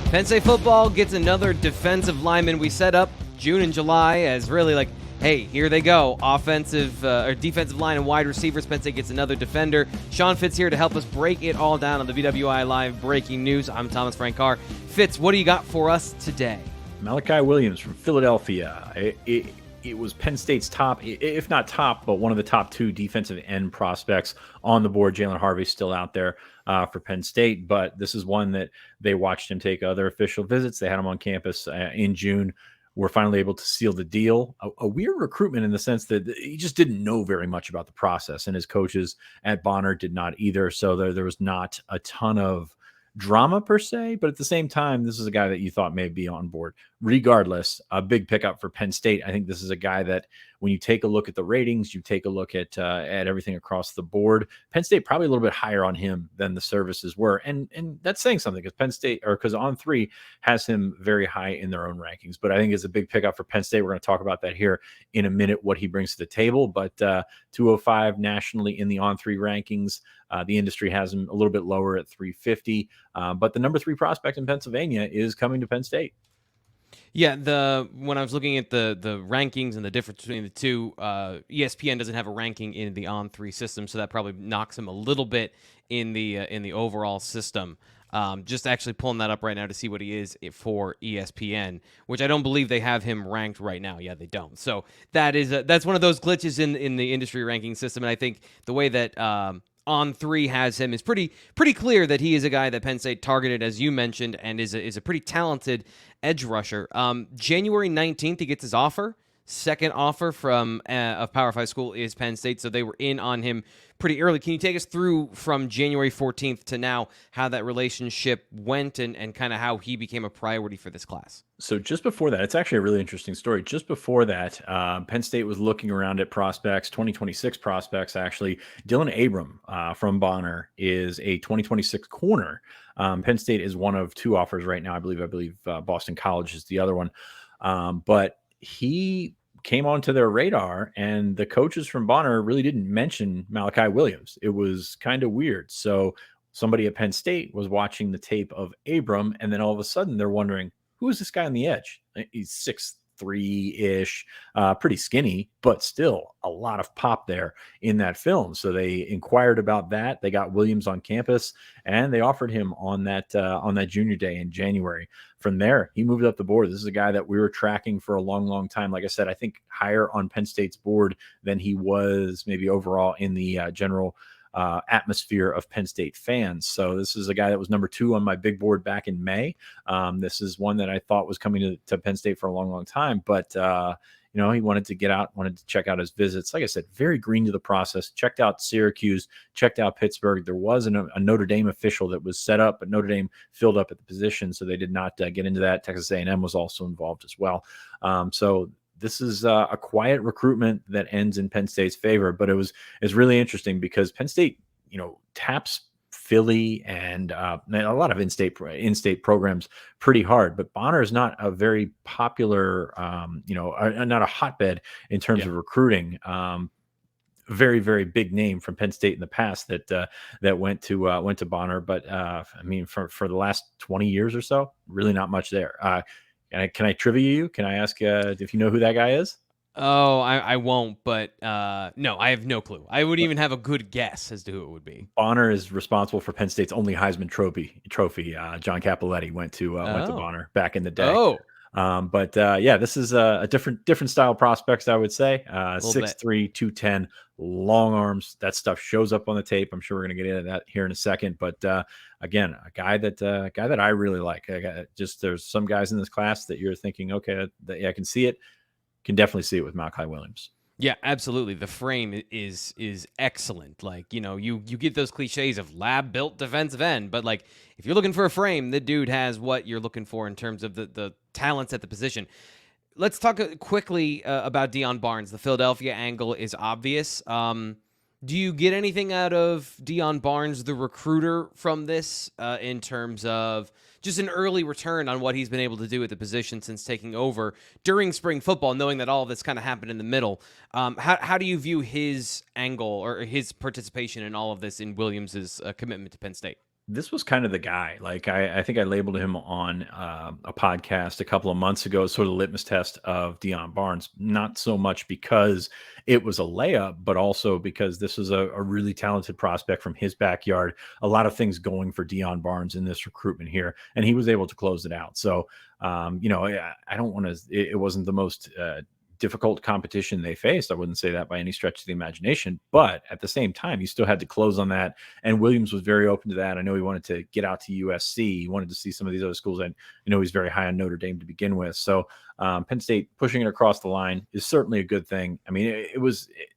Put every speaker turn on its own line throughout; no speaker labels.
Penn State football gets another defensive lineman. We set up June and July as really like, hey, here they go. Offensive or defensive line and wide receivers. Penn State gets another defender. Sean Fitz here to help us break it all down on the VWI Live Breaking News. I'm Thomas Frank Carr. Fitz, what do you got for us today?
Mylachi Williams from Philadelphia. It was Penn State's top, if not top, but one of the top two defensive end prospects on the board. Jalen Harvey's still out there for Penn State, but this is one that they watched him take other official visits. They had him on campus in June. We're finally able to seal the deal. A weird recruitment in the sense that he just didn't know very much about the process, and his coaches at Bonner did not either. So there was not a ton of drama per se, but at the same time, this is a guy that you thought may be on board. Regardless, a big pickup for Penn State. I think this is a guy that when you take a look at the ratings, you take a look at everything across the board, Penn State probably a little bit higher on him than the services were. And that's saying something because Penn State, or because On3 has him very high in their own rankings. But I think it's a big pickup for Penn State. We're going to talk about that here in a minute, what he brings to the table. But 205 nationally in the On3 rankings. The industry has him a little bit lower at 350. But the number 3 prospect in Pennsylvania is coming to Penn State.
Yeah, when I was looking at the rankings and the difference between the two, ESPN doesn't have a ranking in the On3 system, so that probably knocks him a little bit in the overall system. Just actually pulling that up right now to see what he is for ESPN, which I don't believe they have him ranked right now. Yeah, they don't. So that's one of those glitches in the industry ranking system, and I think the way that On3 has him is pretty clear that he is a guy that Penn State targeted, as you mentioned, and is a pretty talented edge rusher. January 19th, he gets his offer. Second offer from a Power 5 school is Penn State, so they were in on him pretty early. Can you take us through from January 14th to now how that relationship went and kind of how he became a priority for this class?
So just before that, it's actually a really interesting story. Just before that, Penn State was looking around at prospects, 2026 prospects, actually. Dylan Abram from Bonner is a 2026 corner. Penn State is one of 2 offers right now. I believe Boston College is the other one. But he came onto their radar, and the coaches from Bonner really didn't mention Mylachi Williams. It was kind of weird. So somebody at Penn State was watching the tape of Abram, and then all of a sudden they're wondering, who is this guy on the edge? He's 6'3"-ish, pretty skinny, but still a lot of pop there in that film. So they inquired about that. They got Williams on campus, and they offered him on that junior day in January. From there, he moved up the board. This is a guy that we were tracking for a long, long time. Like I said, I think higher on Penn State's board than he was maybe overall in the general atmosphere of Penn State fans. So this is a guy that was number 2 on my big board back in May. This is one that I thought was coming to Penn State for a long, long time, but he wanted to get out, wanted to check out his visits. Like I said, very green to the process. Checked out Syracuse, checked out Pittsburgh. There was a Notre Dame official that was set up, but Notre Dame filled up at the position, so they did not get into that. Texas A&M was also involved as well. So this is a quiet recruitment that ends in Penn State's favor, but it's really interesting because Penn State, taps Philly and a lot of in-state programs pretty hard, but Bonner is not a very popular, not a hotbed in terms of recruiting. Very, very big name from Penn State in the past that went to Bonner, but for the last 20 years or so, really not much there. Can I trivia you? Can I ask if you know who that guy is?
Oh, I won't, but no, I have no clue. I wouldn't even have a good guess as to who it would be.
Bonner is responsible for Penn State's only Heisman Trophy. John Cappelletti went to Bonner back in the day.
Oh.
This is a different style prospects, I would say. 6'3", 210, long arms. That stuff shows up on the tape. I'm sure we're going to get into that here in a second. But again, a guy that I really like. There's some guys in this class that you're thinking, okay, I can see it. Can definitely see it with Mylachi Williams.
Yeah, absolutely. The frame is excellent. Like, you get those cliches of lab-built defensive end, but like if you're looking for a frame, the dude has what you're looking for in terms of the talents at the position. Let's talk quickly about Deion Barnes. The Philadelphia angle is obvious. Do you get anything out of Deion Barnes, the recruiter, from this in terms of just an early return on what he's been able to do at the position since taking over during spring football, knowing that all of this kind of happened in the middle? How do you view his angle or his participation in all of this in Williams' commitment to Penn State?
this was kind of the guy. Like I think I labeled him on a podcast a couple of months ago, sort of the litmus test of Deion Barnes. Not so much because it was a layup, but also because this is a really talented prospect from his backyard. A lot of things going for Deion Barnes in this recruitment here, and he was able to close it out. So, I don't want to. It wasn't the most difficult competition they faced. I wouldn't say that by any stretch of the imagination, but at the same time, you still had to close on that. And Williams was very open to that. I know he wanted to get out to USC. He wanted to see some of these other schools. And he's very high on Notre Dame to begin with. So Penn State pushing it across the line is certainly a good thing. I mean,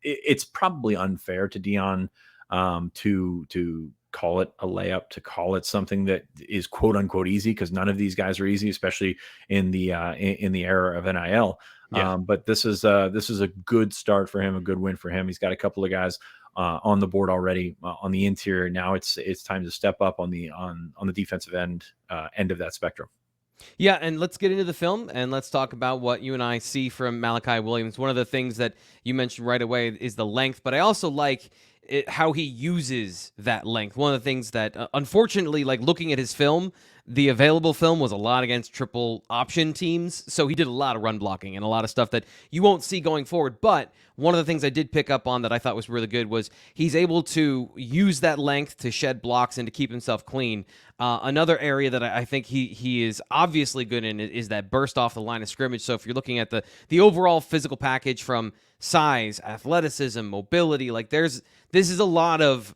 it's probably unfair to Deion to call it a layup, to call it something that is quote unquote easy, because none of these guys are easy, especially in the era of NIL.
Yeah.
But this is a good start for him, a good win for him. He's got a couple of guys on the board already on the interior. Now it's time to step up on the defensive end of that spectrum.
Yeah, and let's get into the film and let's talk about what you and I see from Mylachi Williams. One of the things that you mentioned right away is the length, but I also like how he uses that length. One of the things that, unfortunately, like looking at his film, the available film was a lot against triple option teams, so he did a lot of run blocking and a lot of stuff that you won't see going forward. But one of the things I did pick up on that I thought was really good was he's able to use that length to shed blocks and to keep himself clean. Another area that I think he is obviously good in is that burst off the line of scrimmage. So if you're looking at the overall physical package from size, athleticism, mobility, like this is a lot of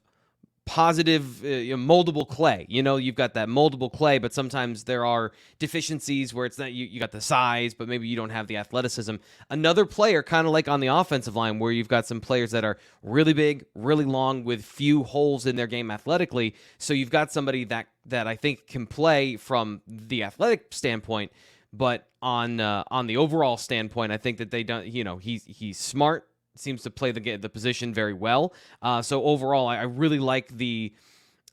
positive moldable clay. You've got that moldable clay, but sometimes there are deficiencies where it's not you got the size, but maybe you don't have the athleticism. Another player, kind of like on the offensive line, where you've got some players that are really big, really long, with few holes in their game athletically. So you've got somebody that I think can play from the athletic standpoint, but on the overall standpoint, I think that they don't. He's smart. Seems to play the position very well. So overall, I really like the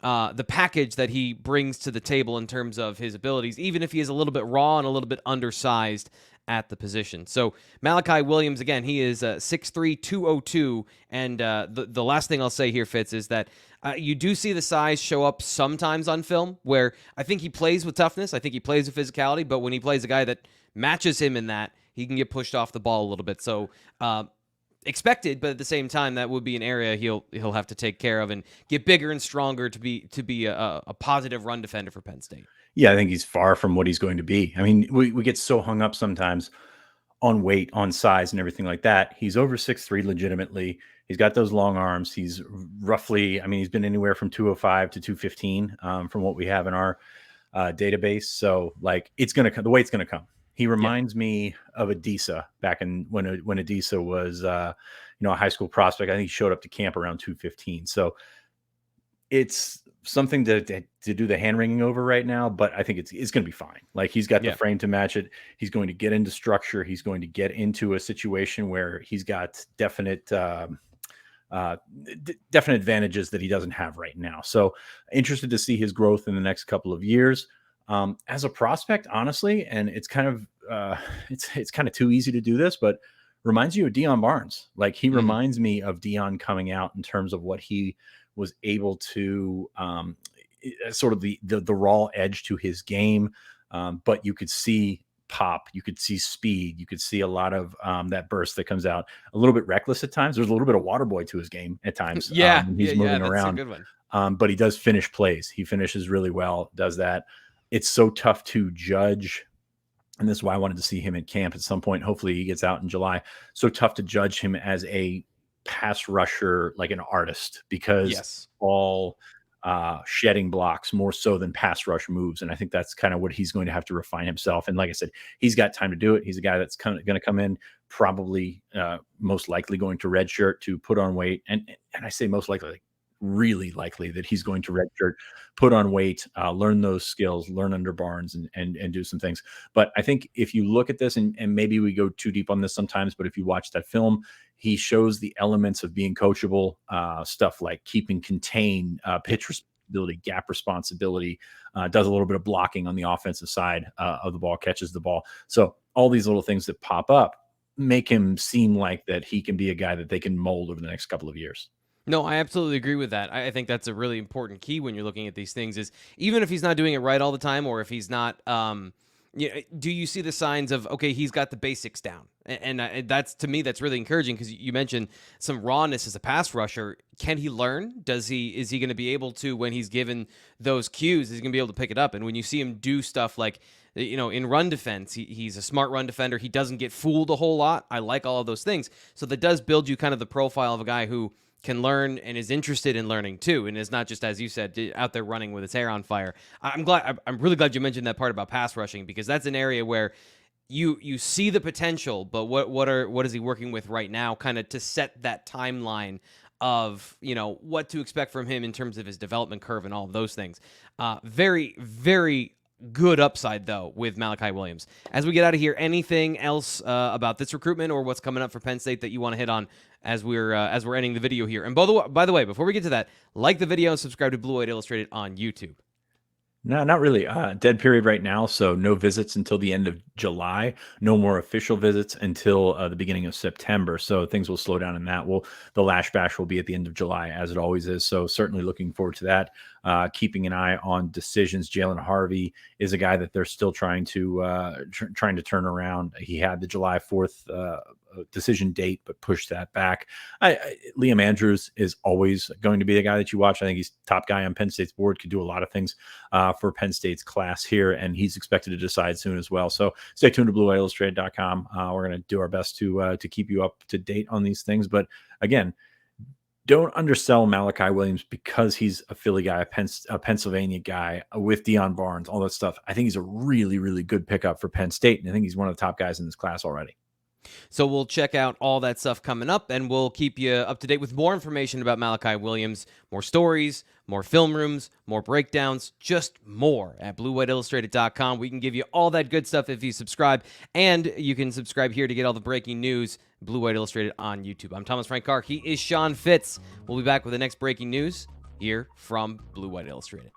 package that he brings to the table in terms of his abilities, even if he is a little bit raw and a little bit undersized at the position. So Mylachi Williams, again, he is 6'3", 202, and the last thing I'll say here, Fitz, is that you do see the size show up sometimes on film, where I think he plays with toughness, I think he plays with physicality, but when he plays a guy that matches him in that, he can get pushed off the ball a little bit. So expected, but at the same time, that would be an area he'll have to take care of and get bigger and stronger to be a positive run defender for Penn State.
Yeah, I think he's far from what he's going to be. I mean, we get so hung up sometimes on weight, on size, and everything like that. He's over 6'3" legitimately. He's got those long arms. He's roughly, I mean, he's been anywhere from 205 to 215 from what we have in our database. So, like, the weight's gonna come. He reminds me of Adisa back when Adisa was, a high school prospect. I think he showed up to camp around 215. So it's something to do the hand wringing over right now, but I think it's going to be fine. Like, he's got the frame to match it. He's going to get into structure. He's going to get into a situation where he's got definite advantages that he doesn't have right now. So interested to see his growth in the next couple of years. As a prospect, honestly, and it's kind of it's kind of too easy to do this, but reminds you of Deion Barnes. Like, he reminds me of Deion coming out in terms of what he was able to sort of the raw edge to his game. But you could see pop, you could see speed, you could see a lot of that burst that comes out. A little bit reckless at times. There's a little bit of water boy to his game at times. He's moving around. That's a good one. But he does finish plays. He finishes really well. Does that. It's so tough to judge, and this is why I wanted to see him at camp at some point. Hopefully he gets out in July. So tough to judge him as a pass rusher, like an artist, because all shedding blocks more so than pass rush moves. And I think that's kind of what he's going to have to refine himself. And like I said, he's got time to do it. He's a guy that's going to come in, probably most likely going to redshirt to put on weight. And I say most likely, like, really likely that he's going to redshirt, put on weight, learn those skills, learn under Barnes, and do some things. But I think if you look at this, and maybe we go too deep on this sometimes, but if you watch that film, he shows the elements of being coachable, stuff like keeping contained, pitch responsibility, gap responsibility, does a little bit of blocking on the offensive side of the ball, catches the ball. So all these little things that pop up make him seem like that he can be a guy that they can mold over the next couple of years.
No, I absolutely agree with that. I think that's a really important key when you're looking at these things is even if he's not doing it right all the time, or if he's not, do you see the signs of, okay, he's got the basics down? And that's, to me, that's really encouraging because you mentioned some rawness as a pass rusher. Can he learn? Is he going to be able to, when he's given those cues, is he going to be able to pick it up? And when you see him do stuff like, in run defense, he's a smart run defender. He doesn't get fooled a whole lot. I like all of those things. So that does build you kind of the profile of a guy who can learn and is interested in learning too, and is not just, as you said, out there running with his hair on fire. I'm really glad you mentioned that part about pass rushing, because that's an area where you see the potential, but what is he working with right now, kind of to set that timeline of what to expect from him in terms of his development curve and all of those things. Very, very good upside though with Mylachi Williams. As we get out of here, anything else about this recruitment or what's coming up for Penn State that you want to hit on as we're ending the video here? And by the way, before we get to that, like the video and subscribe to Blue White Illustrated on YouTube.
No, not really. Dead period right now, so no visits until the end of July. No more official visits until the beginning of September. So things will slow down in that. The Lash Bash will be at the end of July, as it always is. So certainly looking forward to that. Keeping an eye on decisions. Jalen Harvey is a guy that they're still trying to turn around. He had the July 4th decision date, but pushed that back. Liam Andrews is always going to be the guy that you watch. I think he's top guy on Penn State's board, could do a lot of things for Penn State's class here, and he's expected to decide soon as well. So stay tuned to BlueWhiteIllustrated.com. We're going to do our best to keep you up to date on these things. But again, don't undersell Mylachi Williams because he's a Philly guy, a Pennsylvania guy with Deion Barnes, all that stuff. I think he's a really, really good pickup for Penn State, and I think he's one of the top guys in this class already.
So we'll check out all that stuff coming up, and we'll keep you up to date with more information about Mylachi Williams, more stories, more film rooms, more breakdowns, just more at BlueWhiteIllustrated.com. We can give you all that good stuff if you subscribe, and you can subscribe here to get all the breaking news, Blue White Illustrated on YouTube. I'm Thomas Frank Carr. He is Sean Fitz. We'll be back with the next breaking news here from Blue White Illustrated.